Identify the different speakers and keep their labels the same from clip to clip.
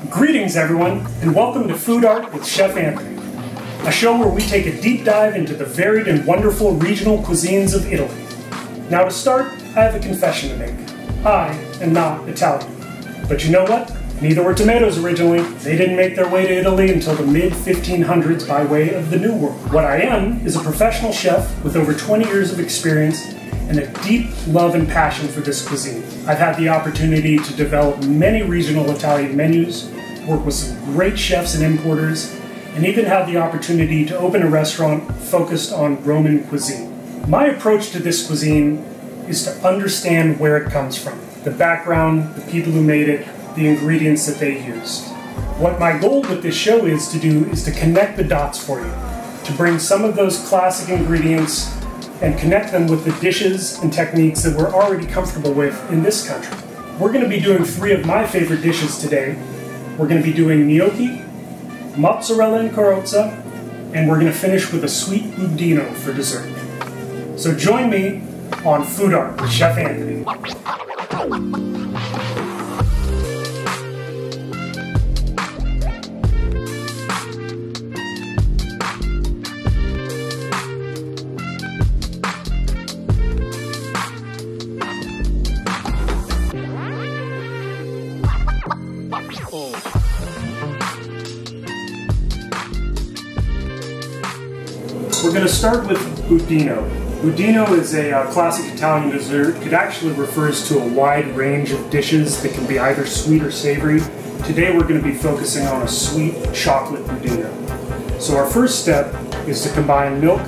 Speaker 1: Greetings everyone, and welcome to Food Art with Chef Anthony, a show where we take a deep dive into the varied and wonderful regional cuisines of Italy. Now to start, I have a confession to make. I am not Italian. But you know what? Neither were tomatoes originally. They didn't make their way to Italy until the mid-1500s by way of the New World. What I am is a professional chef with over 20 years of experience and a deep love and passion for this cuisine. I've had the opportunity to develop many regional Italian menus, work with some great chefs and importers, and even had the opportunity to open a restaurant focused on Roman cuisine. My approach to this cuisine is to understand where it comes from, the background, the people who made it, the ingredients that they used. What my goal with this show is to connect the dots for you, to bring some of those classic ingredients and connect them with the dishes and techniques that we're already comfortable with in this country. We're going to be doing 3 of my favorite dishes today. We're going to be doing gnocchi, mozzarella and carrozza, and we're going to finish with a sweet budino for dessert. So join me on Food Art with Chef Anthony. We're going to start with budino. Budino is a classic Italian dessert. It actually refers to a wide range of dishes that can be either sweet or savory. Today we're going to be focusing on a sweet chocolate budino. So our first step is to combine milk,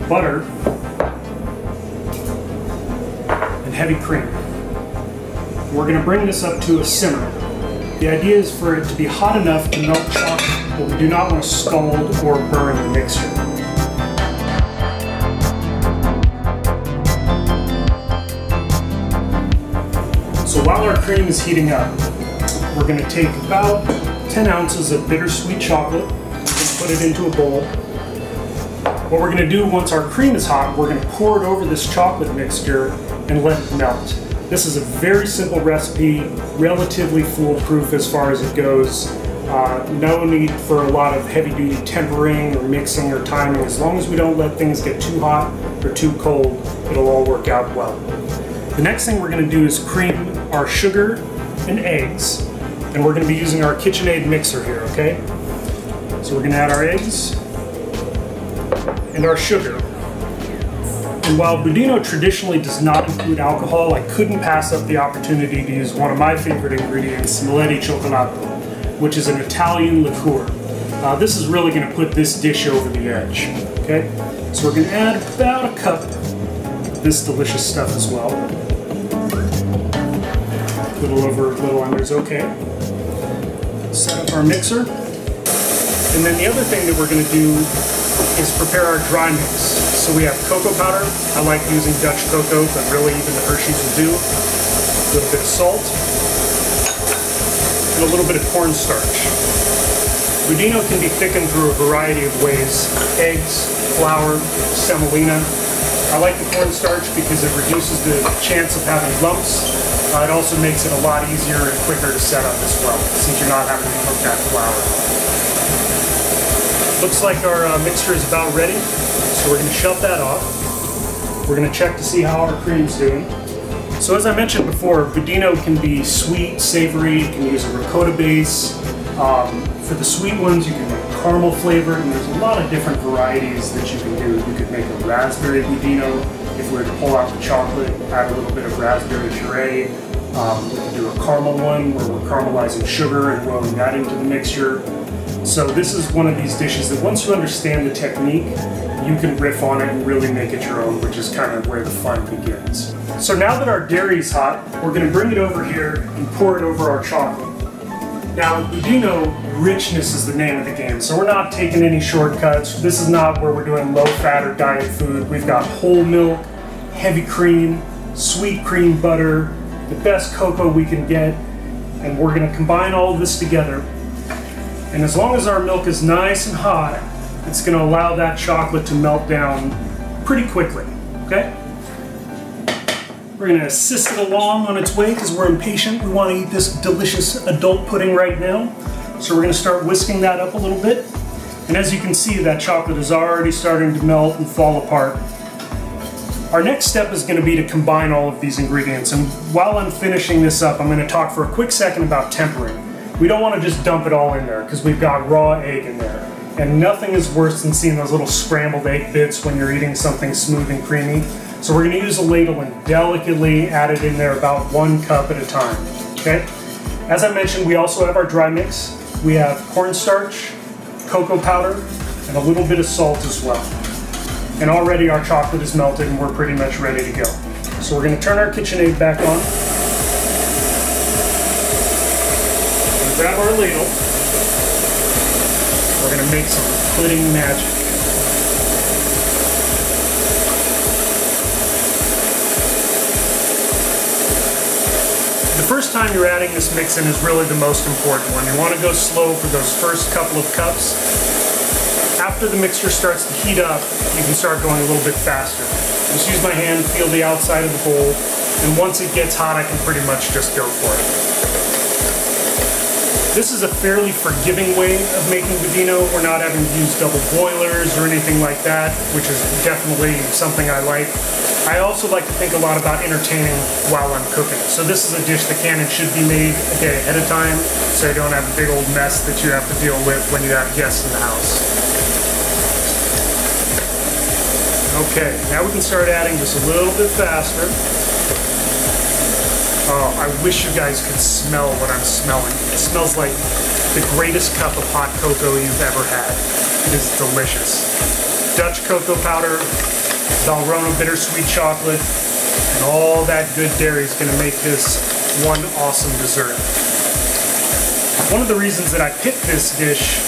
Speaker 1: butter, and heavy cream. We're going to bring this up to a simmer. The idea is for it to be hot enough to melt chocolate, but we do not want to scald or burn the mixture. So while our cream is heating up, we're going to take about 10 ounces of bittersweet chocolate and put it into a bowl. What we're going to do once our cream is hot, we're going to pour it over this chocolate mixture and let it melt. This is a very simple recipe, relatively foolproof as far as it goes. No need for a lot of heavy-duty tempering or mixing or timing. As long as we don't let things get too hot or too cold, it'll all work out well. The next thing we're going to do is cream our sugar and eggs, and we're going to be using our KitchenAid mixer here, okay? So we're going to add our eggs and our sugar. And while budino traditionally does not include alcohol, I couldn't pass up the opportunity to use one of my favorite ingredients, Moletti Cioccolato, which is an Italian liqueur. This is really going to put this dish over the edge. Okay, so we're going to add about a cup of this delicious stuff as well. A little over, a little under is okay. Set up our mixer. And then the other thing that we're going to do is prepare our dry mix. So we have cocoa powder. I like using Dutch cocoa, but really even the Hershey's will do. A little bit of salt. And a little bit of cornstarch. Budino can be thickened through a variety of ways. Eggs, flour, semolina. I like the cornstarch because it reduces the chance of having lumps. It also makes it a lot easier and quicker to set up as well, since you're not having to cook that flour. Looks like our mixture is about ready. So we're going to shut that off. We're going to check to see how our cream's doing. So as I mentioned before, budino can be sweet, savory. You can use a ricotta base. For the sweet ones, you can make caramel flavored, and there's a lot of different varieties that you can do. You could make a raspberry budino. If we were to pull out the chocolate, add a little bit of raspberry puree. We can do a caramel one where we're caramelizing sugar and rolling that into the mixture. So this is one of these dishes that once you understand the technique, you can riff on it and really make it your own, which is kind of where the fun begins. So now that our dairy's hot, we're going to bring it over here and pour it over our chocolate. Now, budino, richness is the name of the game, so we're not taking any shortcuts. This is not where we're doing low-fat or diet food. We've got whole milk, heavy cream, sweet cream butter, the best cocoa we can get, and we're going to combine all of this together. And as long as our milk is nice and hot, it's going to allow that chocolate to melt down pretty quickly, okay? We're going to assist it along on its way because we're impatient. We want to eat this delicious adult pudding right now. So we're going to start whisking that up a little bit. And as you can see, that chocolate is already starting to melt and fall apart. Our next step is going to be to combine all of these ingredients. And while I'm finishing this up, I'm going to talk for a quick second about tempering. We don't want to just dump it all in there because we've got raw egg in there. And nothing is worse than seeing those little scrambled egg bits when you're eating something smooth and creamy. So we're going to use a ladle and delicately add it in there about 1 cup at a time. Okay? As I mentioned, we also have our dry mix. We have cornstarch, cocoa powder, and a little bit of salt as well. And already our chocolate is melted and we're pretty much ready to go. So we're going to turn our KitchenAid back on. We're going to grab our ladle. We're going to make some pudding magic. The first time you're adding this mix in is really the most important one. You want to go slow for those first couple of cups. After the mixture starts to heat up, you can start going a little bit faster. Just use my hand, feel the outside of the bowl, and once it gets hot, I can pretty much just go for it. This is a fairly forgiving way of making budino. We're not having to use double boilers or anything like that, which is definitely something I like. I also like to think a lot about entertaining while I'm cooking. So this is a dish that can and should be made a day ahead of time, so you don't have a big old mess that you have to deal with when you have guests in the house. Okay, now we can start adding just a little bit faster. Oh, I wish you guys could smell what I'm smelling. It smells like the greatest cup of hot cocoa you've ever had. It is delicious. Dutch cocoa powder, Valrhona bittersweet chocolate, and all that good dairy is going to make this one awesome dessert. One of the reasons that I picked this dish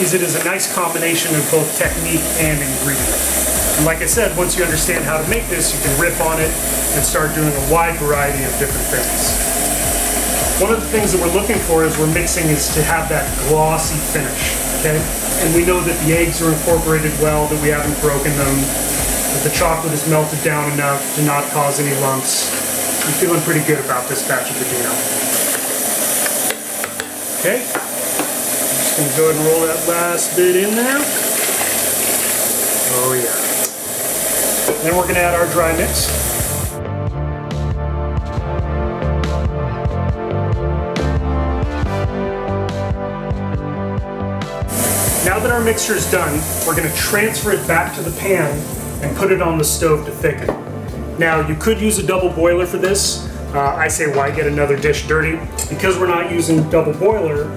Speaker 1: is it is a nice combination of both technique and ingredient. And like I said, once you understand how to make this, you can rip on it and start doing a wide variety of different things. One of the things that we're looking for as we're mixing is to have that glossy finish, okay? And we know that the eggs are incorporated well, that we haven't broken them, that the chocolate is melted down enough to not cause any lumps. I'm feeling pretty good about this batch of budino. Okay, I'm just going to go ahead and roll that last bit in there. Oh yeah. Then we're going to add our dry mix. Now that our mixture is done, we're going to transfer it back to the pan and put it on the stove to thicken. Now you could use a double boiler for this. I say why get another dish dirty? Because we're not using double boiler,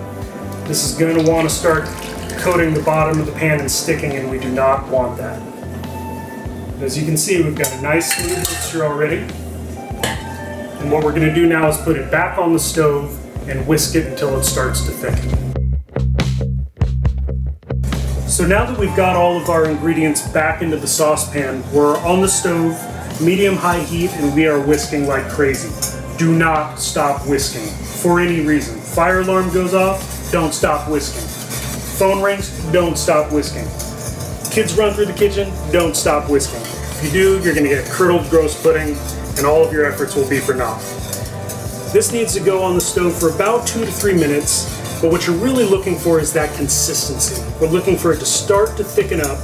Speaker 1: this is going to want to start coating the bottom of the pan and sticking, and we do not want that. As you can see, we've got a nice smooth mixture already. And what we're going to do now is put it back on the stove and whisk it until it starts to thicken. So now that we've got all of our ingredients back into the saucepan, we're on the stove, medium-high heat, and we are whisking like crazy. Do not stop whisking for any reason. Fire alarm goes off, don't stop whisking. Phone rings, don't stop whisking. Kids run through the kitchen, don't stop whisking. If you do, you're going to get curdled gross pudding, and all of your efforts will be for naught. This needs to go on the stove for about 2 to 3 minutes, but what you're really looking for is that consistency. We're looking for it to start to thicken up,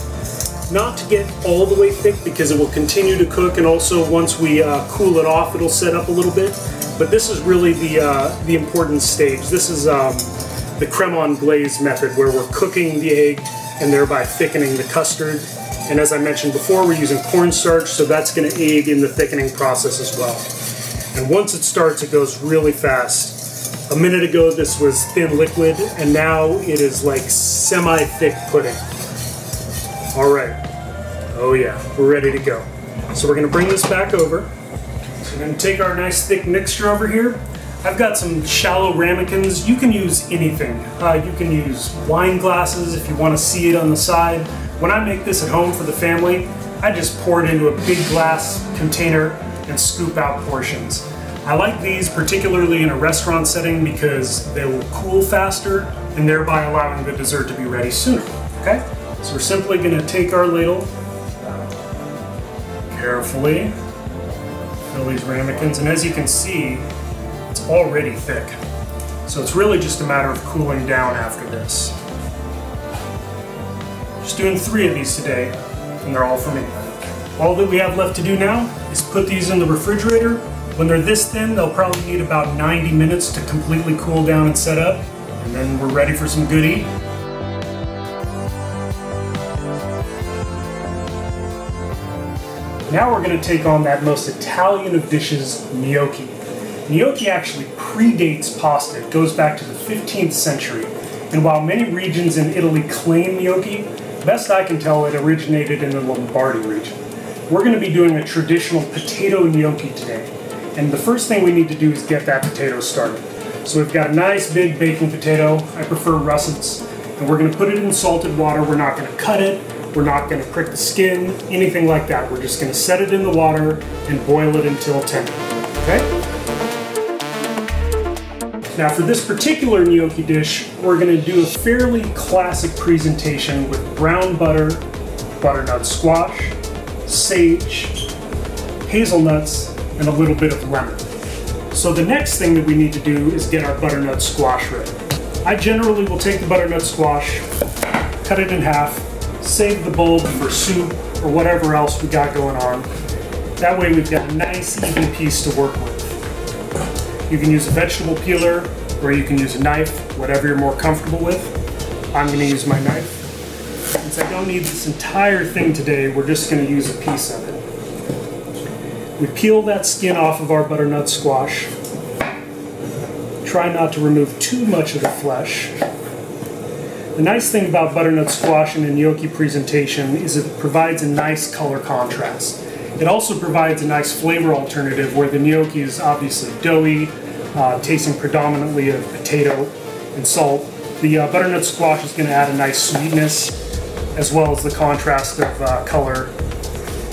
Speaker 1: not to get all the way thick because it will continue to cook, and also once we cool it off, it'll set up a little bit. But this is really the important stage. This is the creme anglaise method, where we're cooking the egg and thereby thickening the custard. And as I mentioned before, we're using cornstarch, so that's going to aid in the thickening process as well. And once it starts, it goes really fast. A minute ago, this was thin liquid, and now it is like semi-thick pudding. All right. Oh yeah, we're ready to go. So we're going to bring this back over. So we're going to take our nice thick mixture over here. I've got some shallow ramekins. You can use anything. You can use wine glasses if you want to see it on the side. When I make this at home for the family, I just pour it into a big glass container and scoop out portions. I like these particularly in a restaurant setting because they will cool faster and thereby allowing the dessert to be ready sooner. Okay? So we're simply going to take our ladle, carefully Italy's ramekins, and as you can see, it's already thick. So it's really just a matter of cooling down after this. Just doing 3 of these today, and they're all for me. All that we have left to do now is put these in the refrigerator. When they're this thin, they'll probably need about 90 minutes to completely cool down and set up, and then we're ready for some good eating. Now we're going to take on that most Italian of dishes, gnocchi. Gnocchi actually predates pasta. It goes back to the 15th century. And while many regions in Italy claim gnocchi, best I can tell, it originated in the Lombardy region. We're going to be doing a traditional potato gnocchi today. And the first thing we need to do is get that potato started. So we've got a nice big baking potato. I prefer russets. And we're going to put it in salted water. We're not going to cut it. We're not going to prick the skin, anything like that. We're just going to set it in the water and boil it until tender. Okay? Now for this particular gnocchi dish, we're going to do a fairly classic presentation with brown butter, butternut squash, sage, hazelnuts, and a little bit of lemon. So the next thing that we need to do is get our butternut squash ready. I generally will take the butternut squash, cut it in half, save the bulb for soup or whatever else we got going on. That way we've got a nice even piece to work with. You can use a vegetable peeler or you can use a knife, whatever you're more comfortable with. I'm going to use my knife. Since I don't need this entire thing today, we're just going to use a piece of it. We peel that skin off of our butternut squash. Try not to remove too much of the flesh. The nice thing about butternut squash in a gnocchi presentation is it provides a nice color contrast. It also provides a nice flavor alternative where the gnocchi is obviously doughy, tasting predominantly of potato and salt. The butternut squash is going to add a nice sweetness as well as the contrast of color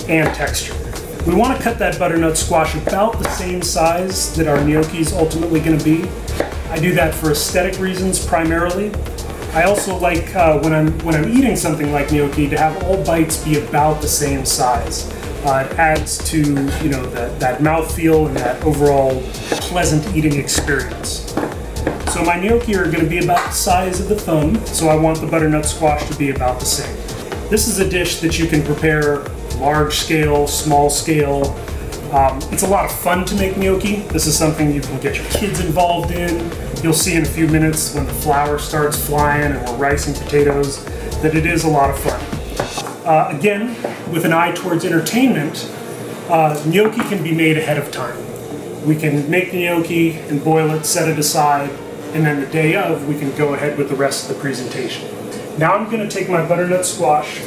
Speaker 1: and texture. We want to cut that butternut squash about the same size that our gnocchi is ultimately going to be. I do that for aesthetic reasons primarily. I also like when I'm eating something like gnocchi to have all bites be about the same size. It adds to that mouthfeel and that overall pleasant eating experience. So my gnocchi are going to be about the size of the thumb, so I want the butternut squash to be about the same. This is a dish that you can prepare large scale, small scale. It's a lot of fun to make gnocchi. This is something you can get your kids involved in. You'll see in a few minutes when the flour starts flying and we're ricing potatoes that it is a lot of fun. Again, with an eye towards entertainment, gnocchi can be made ahead of time. We can make the gnocchi and boil it, set it aside, and then the day of we can go ahead with the rest of the presentation. Now I'm going to take my butternut squash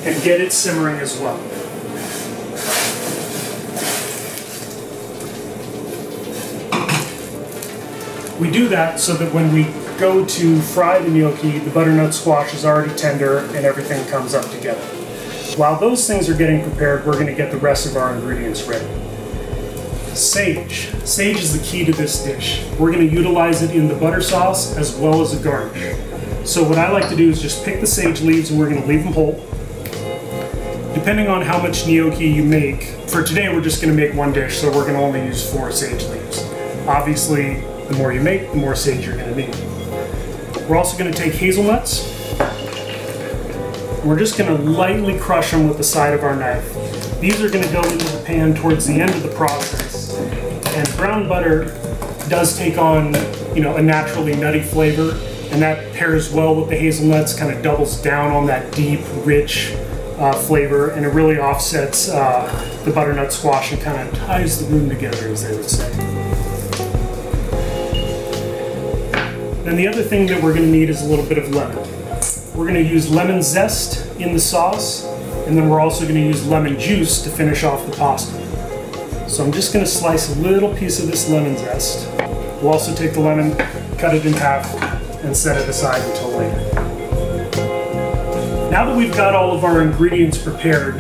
Speaker 1: and get it simmering as well. We do that so that when we go to fry the gnocchi, the butternut squash is already tender and everything comes up together. While those things are getting prepared, we're going to get the rest of our ingredients ready. Sage. Sage is the key to this dish. We're going to utilize it in the butter sauce as well as a garnish. So what I like to do is just pick the sage leaves and we're going to leave them whole. Depending on how much gnocchi you make, for today we're just going to make one dish, so we're going to only use 4 sage leaves. Obviously, the more you make, the more sage you're going to need. We're also going to take hazelnuts. We're just going to lightly crush them with the side of our knife. These are going to go into the pan towards the end of the process. And brown butter does take on, a naturally nutty flavor, and that pairs well with the hazelnuts, kind of doubles down on that deep, rich flavor, and it really offsets the butternut squash and kind of ties the room together, as they would say. Then the other thing that we're going to need is a little bit of lemon. We're going to use lemon zest in the sauce, and then we're also going to use lemon juice to finish off the pasta. So I'm just going to slice a little piece of this lemon zest. We'll also take the lemon, cut it in half, and set it aside until later. Now that we've got all of our ingredients prepared,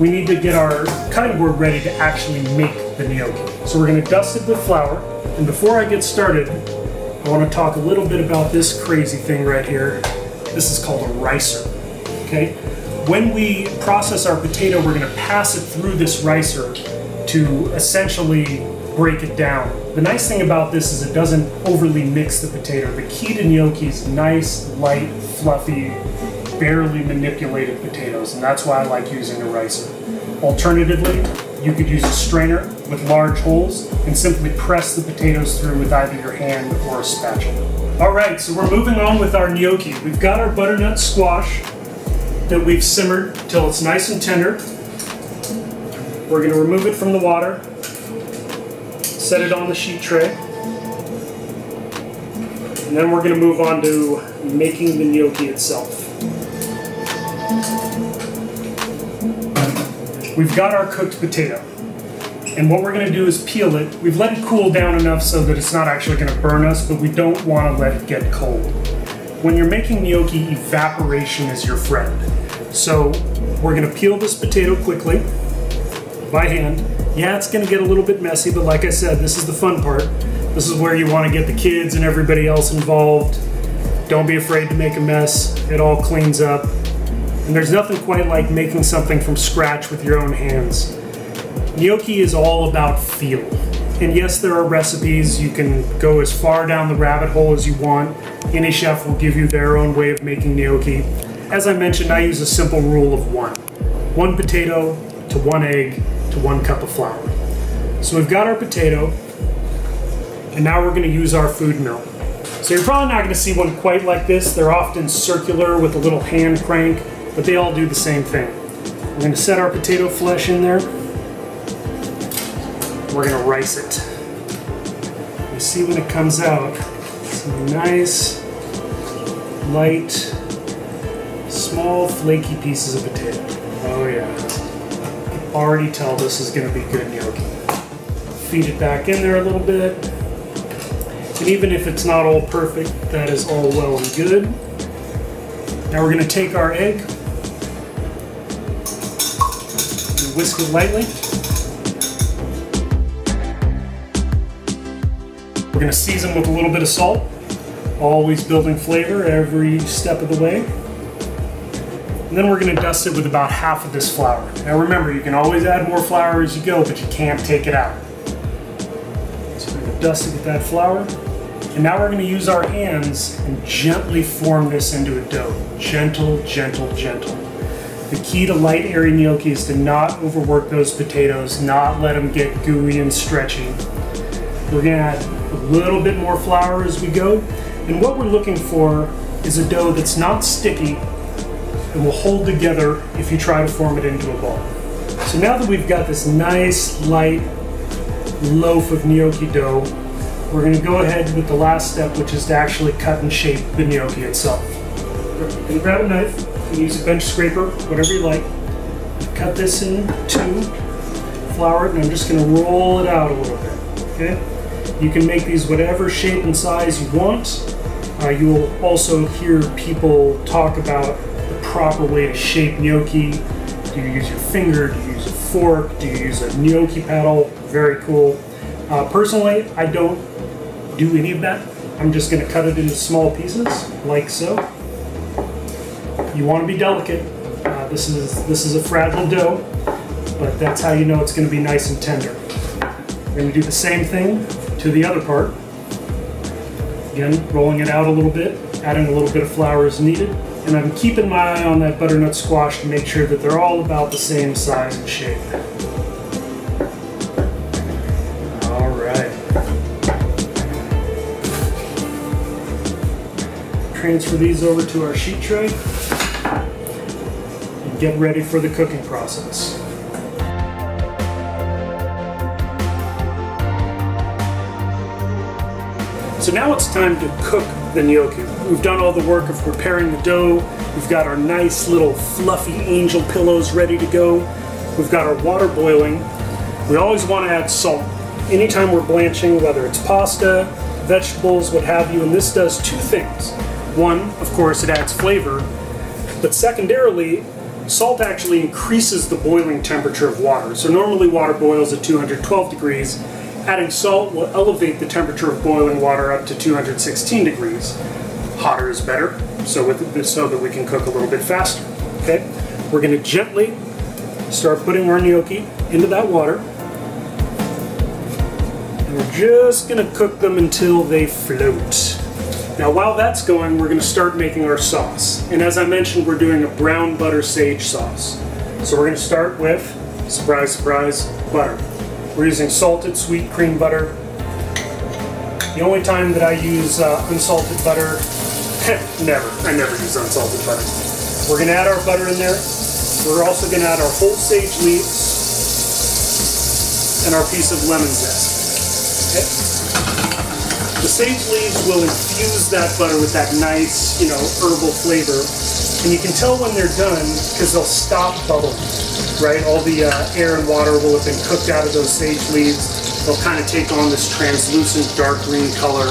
Speaker 1: we need to get our cutting board ready to actually make the gnocchi. So we're going to dust it with flour, and before I get started, I want to talk a little bit about this crazy thing right here. This is called a ricer, okay? When we process our potato, we're going to pass it through this ricer, to essentially break it down. The nice thing about this is it doesn't overly mix the potato. The key to gnocchi is nice, light, fluffy, barely manipulated potatoes, and that's why I like using a ricer. Alternatively, you could use a strainer with large holes and simply press the potatoes through with either your hand or a spatula. All right, so we're moving on with our gnocchi. We've got our butternut squash that we've simmered till it's nice and tender. We're going to remove it from the water, set it on the sheet tray, and then we're going to move on to making the gnocchi itself. We've got our cooked potato, and what we're going to do is peel it. We've let it cool down enough so that it's not actually going to burn us, but we don't want to let it get cold. When you're making gnocchi, evaporation is your friend. So we're going to peel this potato quickly by hand. Yeah, it's going to get a little bit messy, but like I said, this is the fun part. This is where you want to get the kids and everybody else involved. Don't be afraid to make a mess. It all cleans up. And there's nothing quite like making something from scratch with your own hands. Gnocchi is all about feel. And yes, there are recipes. You can go as far down the rabbit hole as you want. Any chef will give you their own way of making gnocchi. As I mentioned, I use a simple rule of one. 1 potato to 1 egg to 1 cup of flour. So we've got our potato, and now we're going to use our food mill. So you're probably not going to see one quite like this. They're often circular with a little hand crank, but they all do the same thing. We're going to set our potato flesh in there. We're going to rice it. You see when it comes out, some nice, light, small, flaky pieces of potato. Oh yeah. I can already tell this is going to be good gnocchi. Feed it back in there a little bit. And even if it's not all perfect, that is all well and good. Now we're going to take our egg and whisk it lightly. We're going to season with a little bit of salt, always building flavor every step of the way. And then we're going to dust it with about half of this flour. Now remember, you can always add more flour as you go, but you can't take it out. So we're going to dust it with that flour. And now we're going to use our hands and gently form this into a dough. Gentle, gentle, gentle. The key to light, airy gnocchi is to not overwork those potatoes, not let them get gooey and stretchy. We're going to add a little bit more flour as we go. And what we're looking for is a dough that's not sticky and will hold together if you try to form it into a ball. So now that we've got this nice, light loaf of gnocchi dough, we're going to go ahead with the last step, which is to actually cut and shape the gnocchi itself. You're going to grab a knife, you can use a bench scraper, whatever you like. Cut this in 2, flour it, and I'm just going to roll it out a little bit. Okay? You can make these whatever shape and size you want. You will also hear people talk about the proper way to shape gnocchi. Do you use your finger? Do you use a fork? Do you use a gnocchi paddle? Very cool. Personally, I don't do any of that. I'm just going to cut it into small pieces, like so. You want to be delicate. This is a fragile dough, but that's how you know it's going to be nice and tender. We're going to do the same thing to the other part. Again, rolling it out a little bit, adding a little bit of flour as needed, and I'm keeping my eye on that butternut squash to make sure that they're all about the same size and shape. Transfer these over to our sheet tray and get ready for the cooking process. So now it's time to cook the gnocchi. We've done all the work of preparing the dough. We've got our nice little fluffy angel pillows ready to go. We've got our water boiling. We always want to add salt. Anytime we're blanching, whether it's pasta, vegetables, what have you, and this does 2 things. One, of course, it adds flavor, but secondarily, salt actually increases the boiling temperature of water. So normally water boils at 212 degrees. Adding salt will elevate the temperature of boiling water up to 216 degrees. Hotter is better, so that we can cook a little bit faster. Okay? We're going to gently start putting our gnocchi into that water. We're just going to cook them until they float. Now while that's going, we're going to start making our sauce. And as I mentioned, we're doing a brown butter sage sauce. So we're going to start with, surprise, surprise, butter. We're using salted sweet cream butter. The only time that I use unsalted butter, I never use unsalted butter. We're going to add our butter in there. We're also going to add our whole sage leaves and our piece of lemon zest. Okay? The sage leaves will infuse that butter with that nice, herbal flavor. And you can tell when they're done because they'll stop bubbling, right? All the air and water will have been cooked out of those sage leaves. They'll kind of take on this translucent dark green color,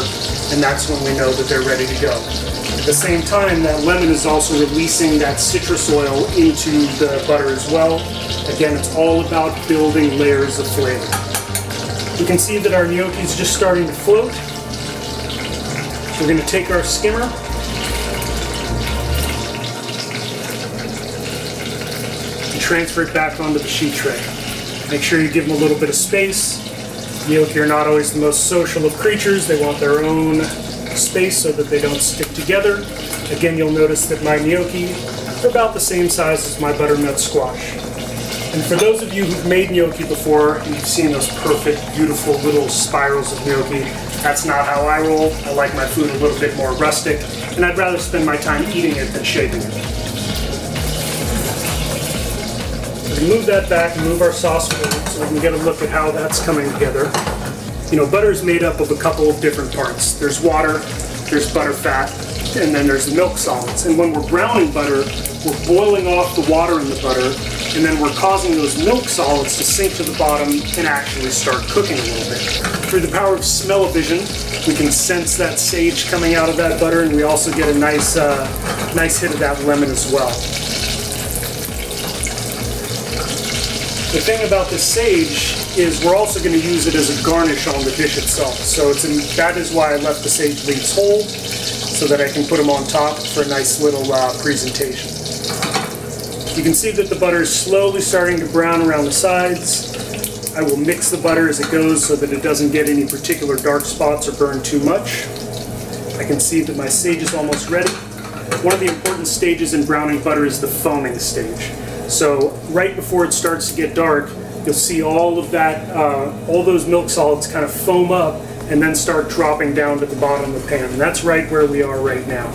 Speaker 1: and that's when we know that they're ready to go. At the same time, that lemon is also releasing that citrus oil into the butter as well. Again, it's all about building layers of flavor. You can see that our gnocchi is just starting to float. We're going to take our skimmer and transfer it back onto the sheet tray. Make sure you give them a little bit of space. Gnocchi are not always the most social of creatures. They want their own space so that they don't stick together. Again, you'll notice that my gnocchi are about the same size as my butternut squash. And for those of you who've made gnocchi before, and you've seen those perfect, beautiful little spirals of gnocchi, that's not how I roll. I like my food a little bit more rustic, and I'd rather spend my time eating it than shaping it. We move that back and move our sauce forward so we can get a look at how that's coming together. Butter is made up of a couple of different parts. There's water, there's butter fat, and then there's the milk solids. And when we're browning butter, we're boiling off the water in the butter, and then we're causing those milk solids to sink to the bottom and actually start cooking a little bit. Through the power of smell-o-vision, we can sense that sage coming out of that butter, and we also get a nice hit of that lemon as well. The thing about this sage is we're also going to use it as a garnish on the dish itself. So that is why I left the sage leaves whole, so that I can put them on top for a nice little presentation. You can see that the butter is slowly starting to brown around the sides. I will mix the butter as it goes so that it doesn't get any particular dark spots or burn too much. I can see that my sage is almost ready. One of the important stages in browning butter is the foaming stage. So right before it starts to get dark, you'll see all of that, all those milk solids kind of foam up and then start dropping down to the bottom of the pan. And that's right where we are right now.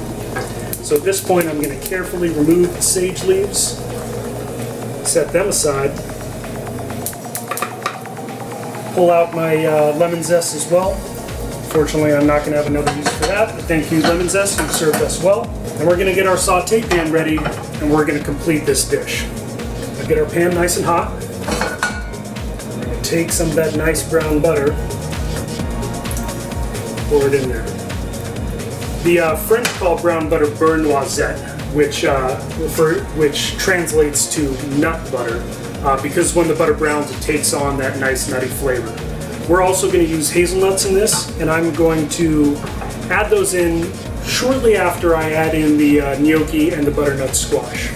Speaker 1: So at this point, I'm going to carefully remove the sage leaves, set them aside, pull out my lemon zest as well. Fortunately, I'm not going to have another use for that, but thank you, lemon zest, you've served us well. And we're going to get our saute pan ready, and we're going to complete this dish. We'll get our pan nice and hot. We're going to take some of that nice brown butter, pour it in there. The French call brown butter beurre noisette, which translates to nut butter, because when the butter browns, it takes on that nice nutty flavor. We're also going to use hazelnuts in this, and I'm going to add those in shortly after I add in the gnocchi and the butternut squash.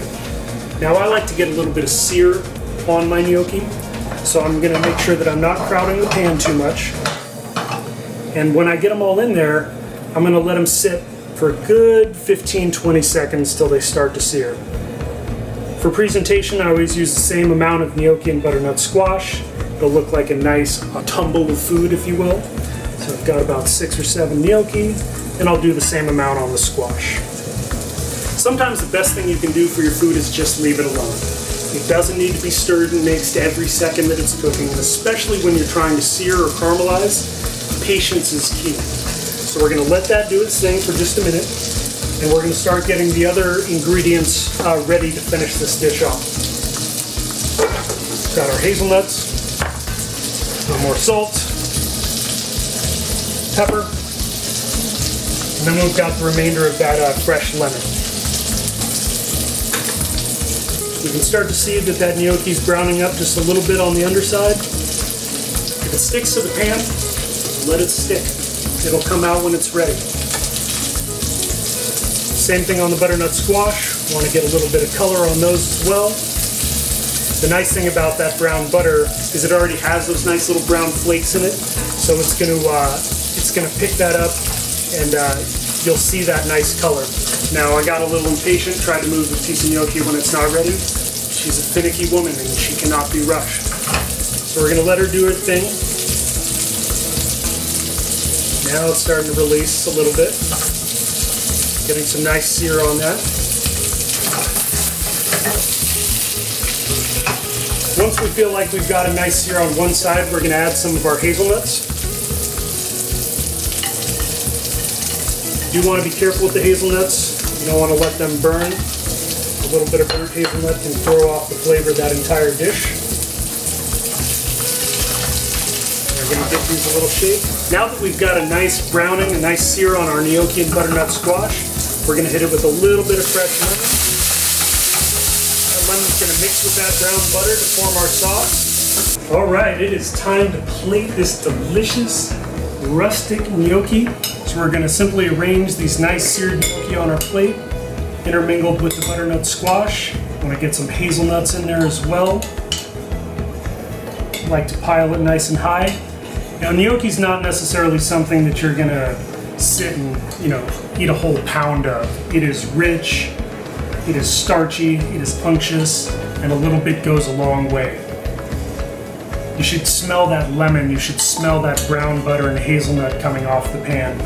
Speaker 1: Now I like to get a little bit of sear on my gnocchi, so I'm going to make sure that I'm not crowding the pan too much. And when I get them all in there, I'm going to let them sit for a good 15-20 seconds till they start to sear. For presentation, I always use the same amount of gnocchi and butternut squash. It'll look like a nice tumble of food, if you will. So I've got about 6 or 7 gnocchi, and I'll do the same amount on the squash. Sometimes the best thing you can do for your food is just leave it alone. It doesn't need to be stirred and mixed every second that it's cooking, and especially when you're trying to sear or caramelize, patience is key. So we're going to let that do its thing for just a minute, and we're going to start getting the other ingredients ready to finish this dish off. Got our hazelnuts, a little more salt, pepper, and then we've got the remainder of that fresh lemon. You can start to see that gnocchi is browning up just a little bit on the underside. If it sticks to the pan, let it stick. It'll come out when it's ready. Same thing on the butternut squash. Want to get a little bit of color on those as well. The nice thing about that brown butter is it already has those nice little brown flakes in it, so it's gonna pick that up, and you'll see that nice color. Now I got a little impatient, tried to move the piece of gnocchi when it's not ready. She's a finicky woman and she cannot be rushed. So we're gonna let her do her thing. Now it's starting to release a little bit. Getting some nice sear on that. Once we feel like we've got a nice sear on one side, we're gonna add some of our hazelnuts. You do want to be careful with the hazelnuts. You don't want to let them burn. A little bit of burnt hazelnut can throw off the flavor of that entire dish. We're going to give these a little shake. Now that we've got a nice browning, a nice sear on our gnocchi and butternut squash, we're going to hit it with a little bit of fresh lemon. That lemon's going to mix with that brown butter to form our sauce. All right, it is time to plate this delicious rustic gnocchi. So we're going to simply arrange these nice seared gnocchi on our plate, intermingled with the butternut squash. I want to get some hazelnuts in there as well. I like to pile it nice and high. Now gnocchi's not necessarily something that you're going to sit and, eat a whole pound of. It is rich, it is starchy, it is unctuous, and a little bit goes a long way. You should smell that lemon, you should smell that brown butter and hazelnut coming off the pan.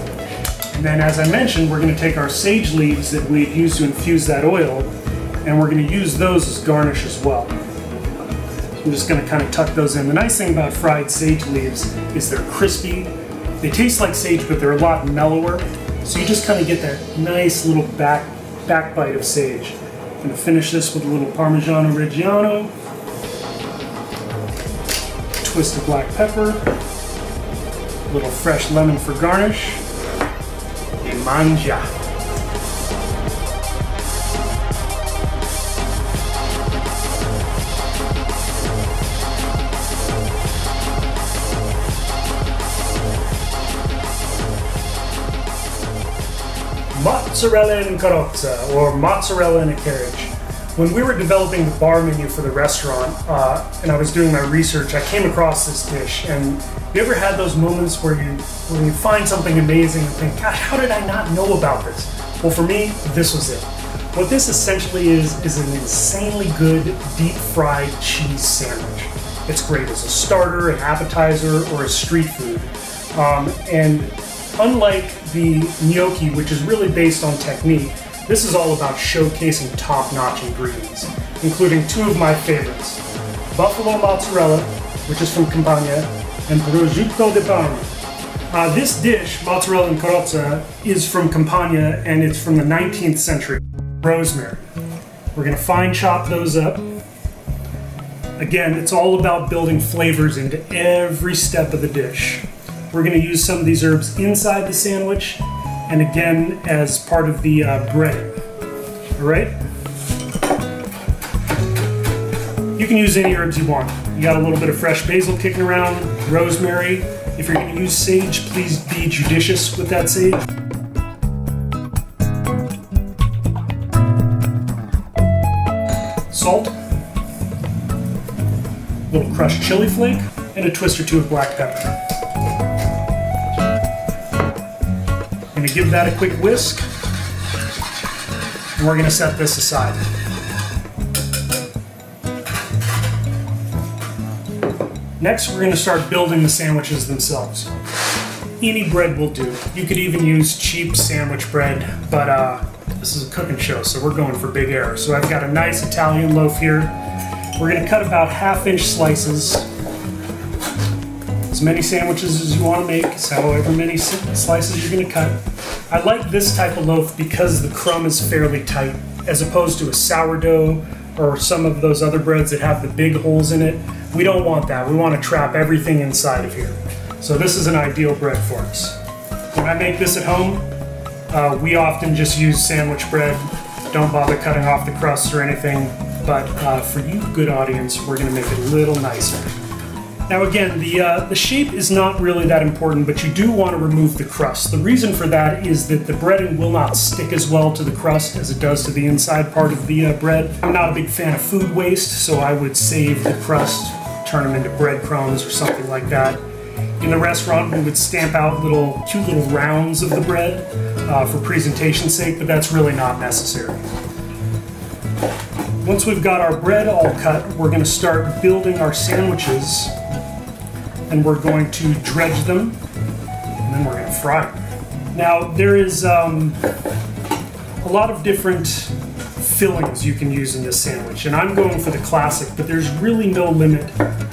Speaker 1: And then, as I mentioned, we're going to take our sage leaves that we used to infuse that oil, and we're going to use those as garnish as well. So I'm just going to kind of tuck those in. The nice thing about fried sage leaves is they're crispy. They taste like sage, but they're a lot mellower. So you just kind of get that nice little back bite of sage. I'm going to finish this with a little Parmigiano Reggiano, twist of black pepper, a little fresh lemon for garnish. Manja. Mozzarella in carrozza, or mozzarella in a carriage. When we were developing the bar menu for the restaurant, and I was doing my research, I came across this dish. And you ever had those moments where you find something amazing and think, God, how did I not know about this? Well, for me, this was it. What this essentially is an insanely good deep-fried cheese sandwich. It's great as a starter, an appetizer, or a street food. And unlike the gnocchi, which is really based on technique, this is all about showcasing top-notch ingredients, including two of my favorites, buffalo mozzarella, which is from Campania, and prosciutto di Parma. This dish, mozzarella in carrozza, is from Campania, and it's from the 19th century. Rosemary. We're going to fine chop those up. Again, it's all about building flavors into every step of the dish. We're going to use some of these herbs inside the sandwich, and again as part of the breading. All right? You can use any herbs you want. You got a little bit of fresh basil kicking around, rosemary. If you're going to use sage, please be judicious with that sage. Salt, a little crushed chili flake, and a twist or two of black pepper. I'm going to give that a quick whisk, and we're going to set this aside. Next, we're going to start building the sandwiches themselves. Any bread will do. You could even use cheap sandwich bread, but this is a cooking show, so we're going for big air. So I've got a nice Italian loaf here. We're going to cut about half-inch slices. As many sandwiches as you want to make, so however many slices you're going to cut. I like this type of loaf because the crumb is fairly tight, as opposed to a sourdough or some of those other breads that have the big holes in it. We don't want that. We want to trap everything inside of here. So this is an ideal bread for us. When I make this at home, we often just use sandwich bread. Don't bother cutting off the crust or anything. But for you, good audience, we're going to make it a little nicer. Now again, the shape is not really that important, but you do want to remove the crust. The reason for that is that the breading will not stick as well to the crust as it does to the inside part of the bread. I'm not a big fan of food waste, so I would save the crust, turn them into breadcrumbs or something like that. In the restaurant, we would stamp out cute little rounds of the bread for presentation's sake, but that's really not necessary. Once we've got our bread all cut, we're going to start building our sandwiches, and we're going to dredge them, and then we're going to fry them. Now, there is a lot of different fillings you can use in this sandwich, and I'm going for the classic, but there's really no limit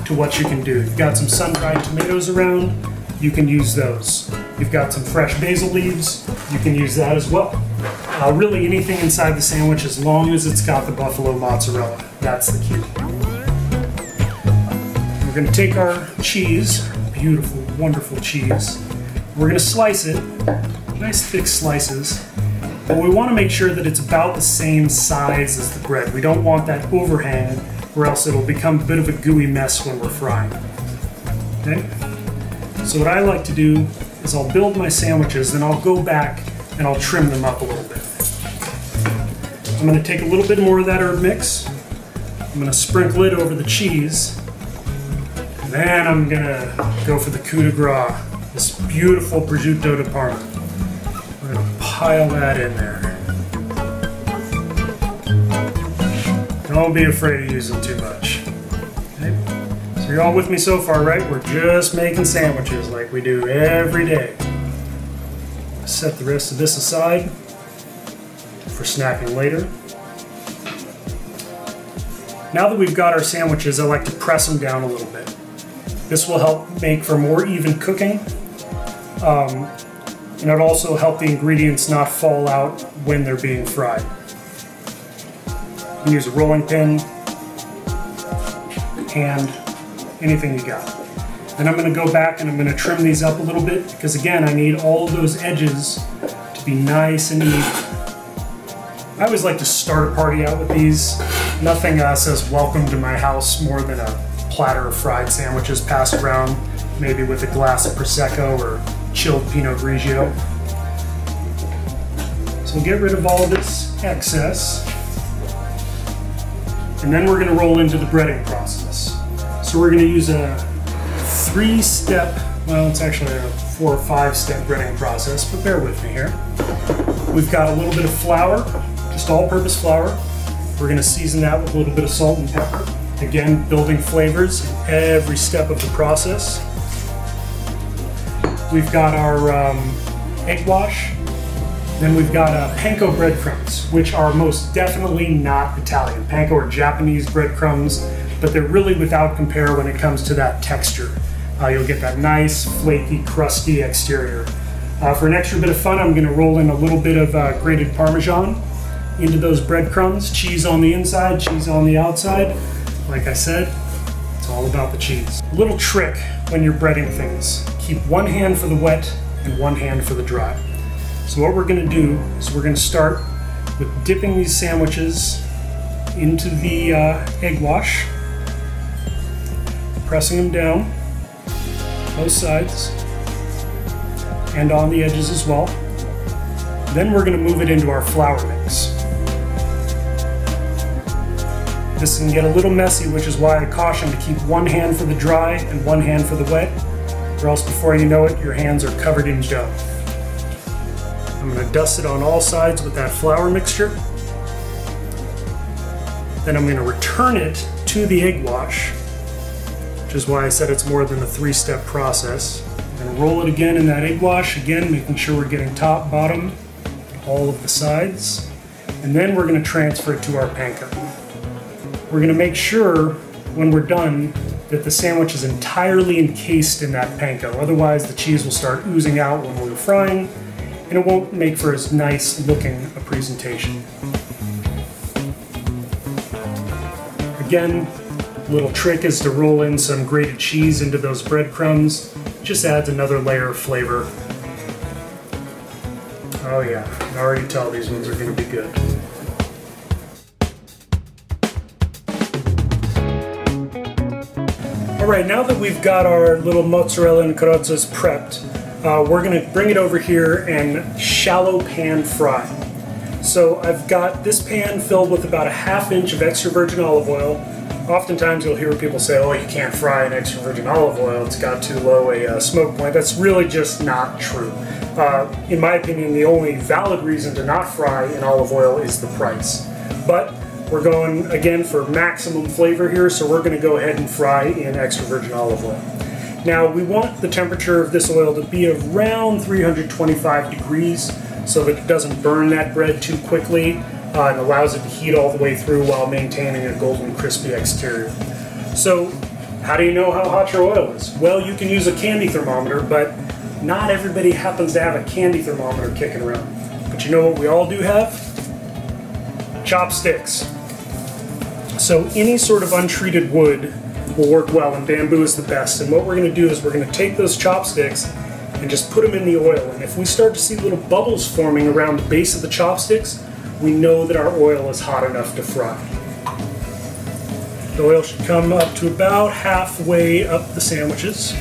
Speaker 1: to what you can do. You've got some sun-dried tomatoes around, you can use those. You've got some fresh basil leaves, you can use that as well. Really anything inside the sandwich, as long as it's got the buffalo mozzarella. That's the key. We're going to take our cheese, beautiful, wonderful cheese. We're going to slice it, nice thick slices, but we want to make sure that it's about the same size as the bread. We don't want that overhang, or else it'll become a bit of a gooey mess when we're frying. Okay? So what I like to do is I'll build my sandwiches, then I'll go back and I'll trim them up a little bit. I'm going to take a little bit more of that herb mix. I'm going to sprinkle it over the cheese. And then I'm going to go for the coup de grace, this beautiful prosciutto di Parma. We're going to pile that in there. Don't be afraid of using too much. Okay? So you're all with me so far, right? We're just making sandwiches like we do every day. Set the rest of this aside for snacking later. Now that we've got our sandwiches, I like to press them down a little bit. This will help make for more even cooking, and it'll also help the ingredients not fall out when they're being fried. You can use a rolling pin, hand, anything you got. Then I'm going to go back and I'm going to trim these up a little bit, because again, I need all of those edges to be nice and even. I always like to start a party out with these. Nothing says welcome to my house more than a platter of fried sandwiches passed around, maybe with a glass of Prosecco or chilled Pinot Grigio. So get rid of all of this excess. And then we're going to roll into the breading process. So we're going to use a 3-step, well, it's actually a 4 or 5-step breading process, but bear with me here. We've got a little bit of flour, just all-purpose flour. We're going to season that with a little bit of salt and pepper. Again, building flavors in every step of the process. We've got our egg wash. Then we've got panko breadcrumbs, which are most definitely not Italian. Panko are Japanese breadcrumbs, but they're really without compare when it comes to that texture. You'll get that nice, flaky, crusty exterior. For an extra bit of fun, I'm going to roll in a little bit of grated Parmesan into those breadcrumbs. Cheese on the inside, cheese on the outside. Like I said, it's all about the cheese. A little trick when you're breading things. Keep one hand for the wet and one hand for the dry. So what we're going to do is we're going to start with dipping these sandwiches into the egg wash, pressing them down, both sides, and on the edges as well. Then we're going to move it into our flour mix. This can get a little messy, which is why I caution to keep one hand for the dry and one hand for the wet, or else before you know it, your hands are covered in dough. I'm going to dust it on all sides with that flour mixture. Then I'm going to return it to the egg wash, which is why I said it's more than a 3-step process. I'm going to roll it again in that egg wash, again making sure we're getting top, bottom, all of the sides. And then we're going to transfer it to our panko. We're going to make sure when we're done that the sandwich is entirely encased in that panko. Otherwise the cheese will start oozing out when we're frying, and it won't make for as nice looking a presentation. Again, a little trick is to roll in some grated cheese into those breadcrumbs. Just adds another layer of flavor. Oh yeah, I can already tell these ones are going to be good. Alright, now that we've got our little mozzarella and carozzas prepped, we're going to bring it over here and shallow pan fry. So I've got this pan filled with about a ½ inch of extra virgin olive oil. Oftentimes you'll hear people say, oh, you can't fry in extra virgin olive oil, it's got too low a smoke point. That's really just not true. In my opinion, the only valid reason to not fry in olive oil is the price. But we're going, again, for maximum flavor here, so we're going to go ahead and fry in extra virgin olive oil. Now, we want the temperature of this oil to be around 325 degrees so that it doesn't burn that bread too quickly and allows it to heat all the way through while maintaining a golden crispy exterior. So, how do you know how hot your oil is? Well, you can use a candy thermometer, but not everybody happens to have a candy thermometer kicking around. But you know what we all do have? Chopsticks. So any sort of untreated wood will work well, and bamboo is the best. And what we're going to do is we're going to take those chopsticks and just put them in the oil. And if we start to see little bubbles forming around the base of the chopsticks, we know that our oil is hot enough to fry. The oil should come up to about halfway up the sandwiches.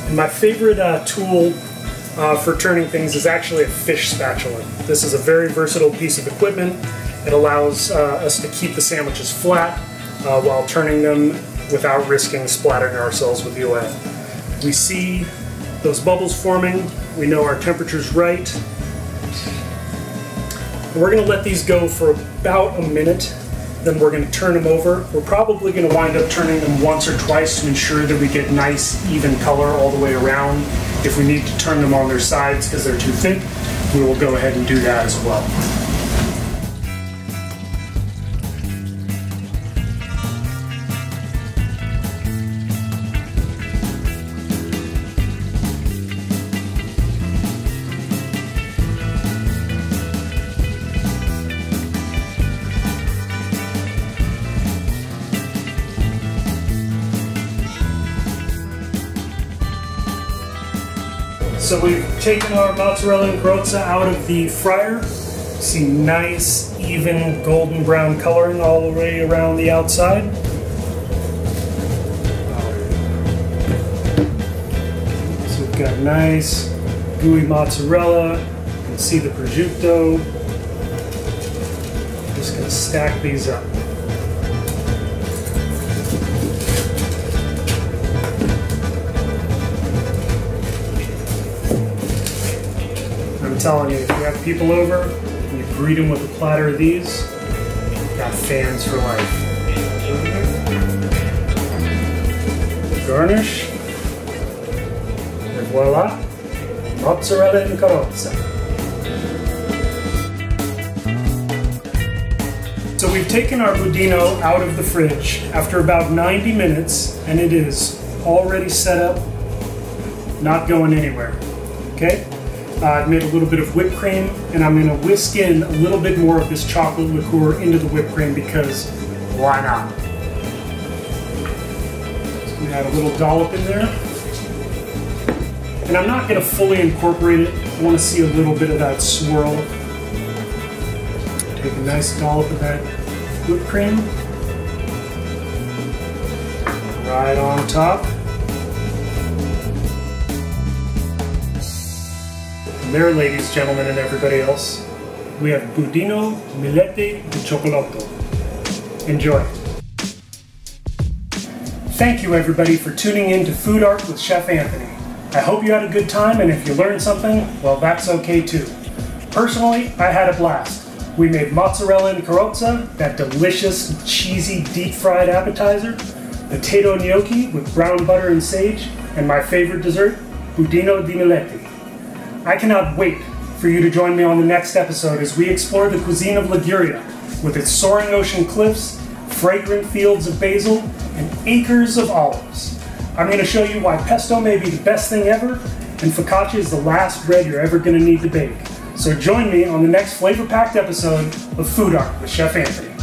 Speaker 1: And my favorite tool for turning things is actually a fish spatula. This is a very versatile piece of equipment. It allows us to keep the sandwiches flat while turning them without risking splattering ourselves with the oil. We see those bubbles forming. We know our temperature's right. And we're going to let these go for about a minute. Then we're going to turn them over. We're probably going to wind up turning them once or twice to ensure that we get nice, even color all the way around. If we need to turn them on their sides because they're too thick, we will go ahead and do that as well. So we've taken our mozzarella and carozza out of the fryer. See nice, even golden brown coloring all the way around the outside. So we've got nice, gooey mozzarella. You can see the prosciutto. Just going to stack these up. I'm telling you, if you have people over and you greet them with a platter of these, you've got fans for life. Garnish, and voila, mozzarella and carozza. So we've taken our budino out of the fridge after about 90 minutes, and it is already set up, not going anywhere. Okay? I've made a little bit of whipped cream, and I'm going to whisk in a little bit more of this chocolate liqueur into the whipped cream because why not? So we add a little dollop in there. And I'm not going to fully incorporate it. I want to see a little bit of that swirl. Take a nice dollop of that whipped cream. Right on top. And there, ladies, gentlemen, and everybody else, we have budino milete di cioccolato. Enjoy. Thank you, everybody, for tuning in to Food Art with Chef Anthony. I hope you had a good time, and if you learned something, well, that's okay too. Personally, I had a blast. We made mozzarella and carozza, that delicious, cheesy, deep-fried appetizer, potato gnocchi with brown butter and sage, and my favorite dessert, budino di milete. I cannot wait for you to join me on the next episode as we explore the cuisine of Liguria with its soaring ocean cliffs, fragrant fields of basil, and acres of olives. I'm going to show you why pesto may be the best thing ever, and focaccia is the last bread you're ever going to need to bake. So join me on the next flavor-packed episode of Food Art with Chef Anthony.